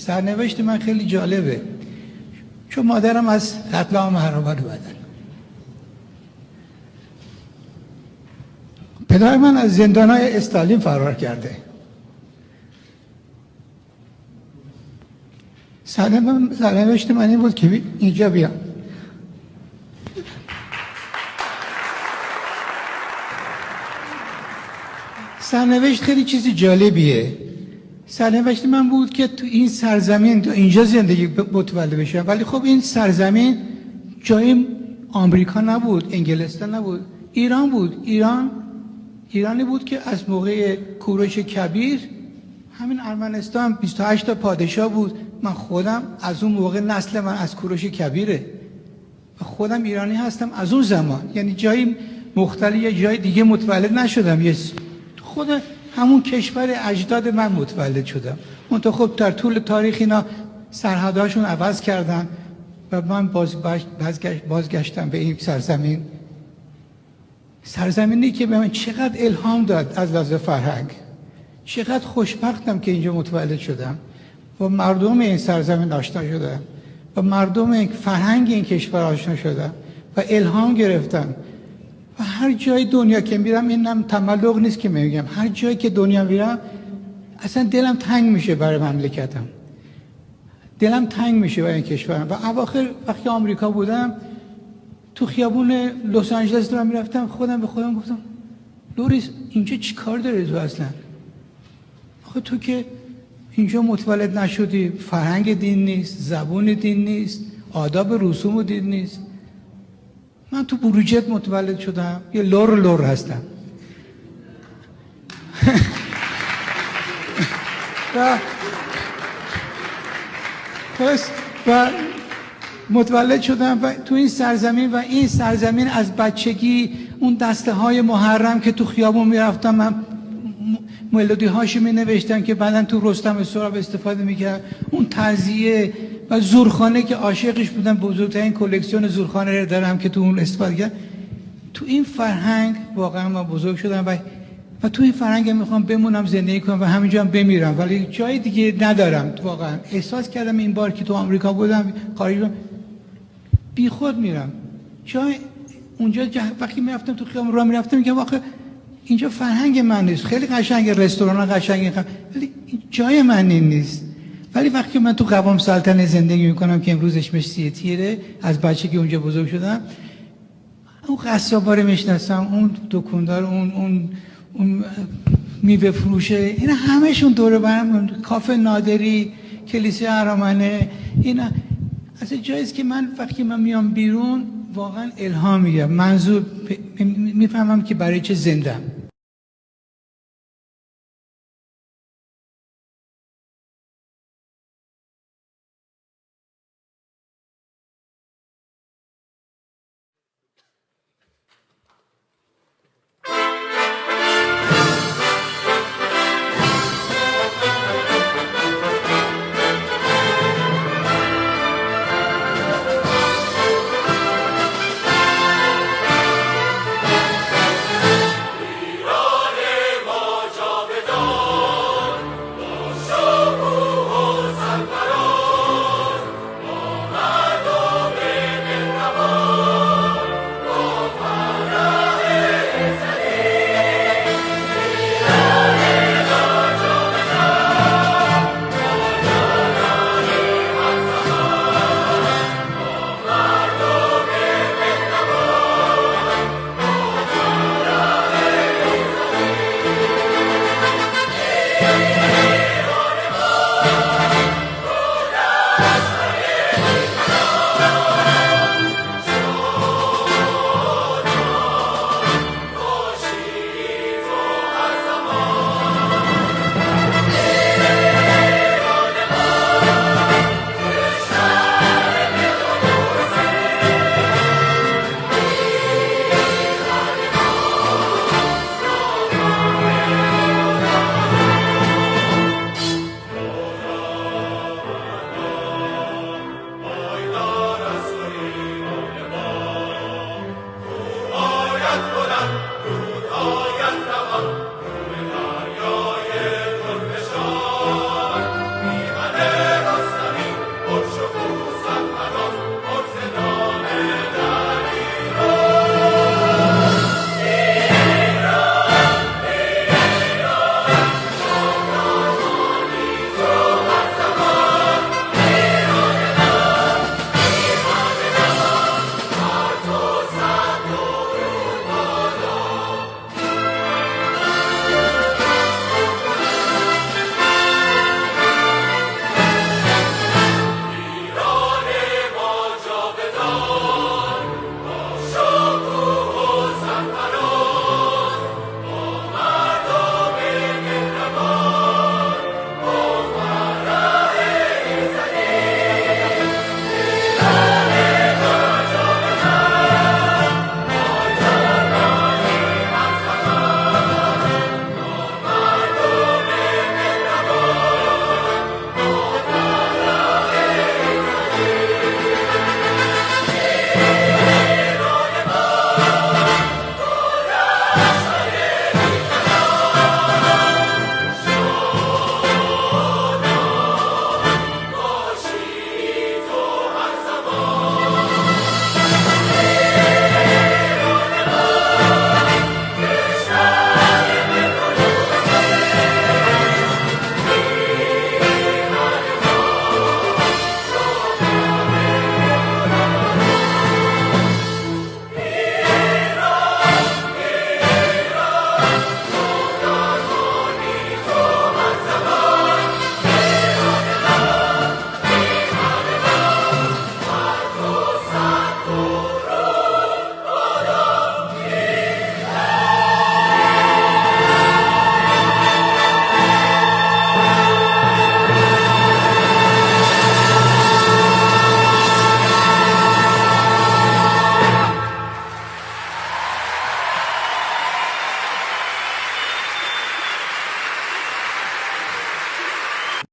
سرنوشت من خیلی جالبه، چون مادرم از قتل عام مهرآباد بدن، پدر من از زندان‌های استالین فرار کرده. سرنوشت من این بود که اینجا بیام. سرنوشت خیلی چیز جالبیه. سرنوشت من بود که تو این سرزمین، تو اینجا زندگی متولد بشم، ولی خب این سرزمین جای آمریکا نبود، انگلستان نبود، ایران بود. ایرانی بود که از موقع کوروش کبیر، همین ارمنستان 28 تا پادشاه بود. من خودم از اون موقع، نسل من از کوروش کبیره و خودم ایرانی هستم از اون زمان. یعنی جای مختلف یا جای دیگه متولد نشدم، خود همون کشور اجداد من متولد شدم. منتها خب در طول تاریخ اینا سرحدهاشون عوض کردن و من بازگشتم به این سرزمینی که به من چقدر الهام داد از لحاظ فرهنگ. چقدر خوشبختم که اینجا متولد شدم و مردم این سرزمین آشنا شدم و مردم فرهنگ این کشور آشنا شدم و الهام گرفتم. و هر جای دنیا که میرم، اینم تملق نیست که میگم، هر جایی که دنیا میرم اصلا دلم تنگ میشه برای مملکتم، دلم تنگ میشه برای این کشورم. و اواخر وقتی آمریکا بودم، تو خیابون لس آنجلس دارم میرفتم، خودم به خودم گفتم لوریس اینجا چی کار داری تو اصلا؟ آخه تو که اینجا متولد نشدی، فرهنگ دین نیست، زبون دین نیست، آداب رسوم دین نیست. من تو بروجرد متولد شدم، یه لور هستم و متولد شدم و تو این سرزمین، و این سرزمین از بچگی اون دسته های محرم که تو خیابون میرفتم، من ملودی هاشو می نوشتم که بعدا تو رستم سهراب استفاده میکرد. اون تعزیه و زورخانه که عاشقش بودم، بزرگترین کلکسیون زورخانه رو دارم که تو اون استفاده کردم. تو این فرهنگ واقعا من بزرگ شدم و تو این فرهنگ میخوام بمونم، زندگی کنم و همینجا هم بمیرم، ولی جای دیگه ندارم. واقعا احساس کردم این بار که تو آمریکا بودم، خارج بودم، بی خود میرم جای اونجا. وقتی میرفتم تو خیابون راه میرفتم میگم واقعا اینجا فرهنگ من نیست. خیلی قشنگه، رستوران قشنگه، ولی جای من نیست. ولی وقتی من تو قوام سلطنه زندگی میکنم که امروز اسمش 3 تیره، از بچگی اونجا بزرگ شدم، اون قصابا رو میشناسم، اون دکاندار، اون میوه فروشه، اینا همشون دور برم، کافه نادری، کلیسای ارامنه، اینا از جاییست که من وقتی من میام بیرون واقعا الهام میگیرم، منظور میفهمم که برای چه زندم.